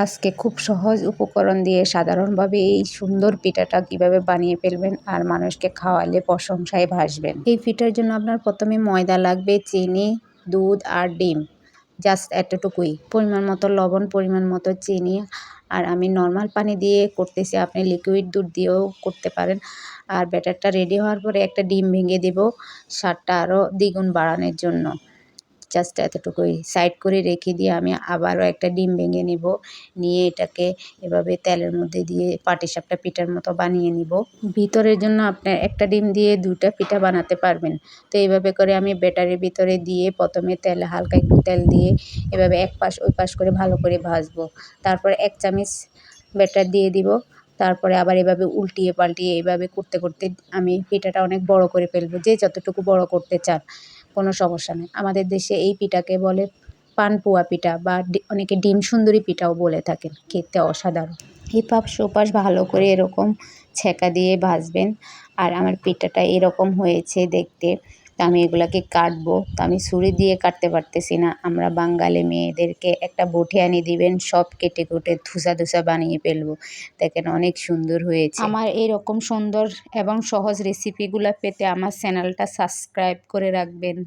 আজকে খুব সহজ উপকরণ দিয়ে সাধারণভাবে এই সুন্দর পিঠাটা কিভাবে বানিয়ে ফেলবেন আর মানুষকে খাওয়ালে প্রশংসায় ভাসবেন। এই পিঠার জন্য আপনার প্রথমে ময়দা লাগবে, চিনি, দুধ আর ডিম, জাস্ট এতটুকুই। পরিমাণ মতো লবণ, পরিমাণ মতো চিনি। আর আমি নর্মাল পানি দিয়ে করতেছি, আপনি লিকুইড দুধ দিয়েও করতে পারেন। আর ব্যাটারটা রেডি হওয়ার পরে একটা ডিম ভেঙে দেব স্বাদটা আরও দ্বিগুণ বাড়ানোর জন্য। জাস্ট এতটুকুই সাইড করে রেখে দিয়ে আমি আবারও একটা ডিম ভেঙে নিব, নিয়ে এটাকে এভাবে তেলের মধ্যে দিয়ে পাটিসাপটা পিঠার মতো বানিয়ে নিব। ভিতরের জন্য আপনার একটা ডিম দিয়ে 2টা পিঠা বানাতে পারবেন। তো এইভাবে করে আমি ব্যাটারের ভিতরে দিয়ে প্রথমে তেলে হালকা একটু তেল দিয়ে এভাবে এক পাশ ওই পাশ করে ভালো করে ভাজবো। তারপর 1 চামচ ব্যাটার দিয়ে দিব। তারপরে আবার এভাবে উল্টিয়ে পাল্টিয়ে এভাবে করতে করতে আমি পিঠাটা অনেক বড় করে ফেলবো। যে যতটুকু বড় করতে চান কোনো সমস্যা নেই। আমাদের দেশে এই পিঠাকে বলে পানপুয়া পিঠা বা অনেকে ডিম সুন্দরী পিঠাও বলে থাকেন। খেতে অসাধারণ। এপাশ ওপাশ ভালো করে এরকম ছেঁকা দিয়ে ভাজবেন। আর আমার পিঠাটা এরকম হয়েছে দেখতে। তো আমি এগুলাকে কাটবো। তো আমি ছুরি দিয়ে কাটতে পারতেছি না। আমরা বাঙালি মেয়েদেরকে একটা বটি এনে দিবেন, সব কেটে কুটে ধুসা ধুসা বানিয়ে ফেলবো। দেখেন অনেক সুন্দর হয়েছে। আমার এরকম সুন্দর এবং সহজ রেসিপিগুলো পেতে আমার চ্যানেলটা সাবস্ক্রাইব করে রাখবেন।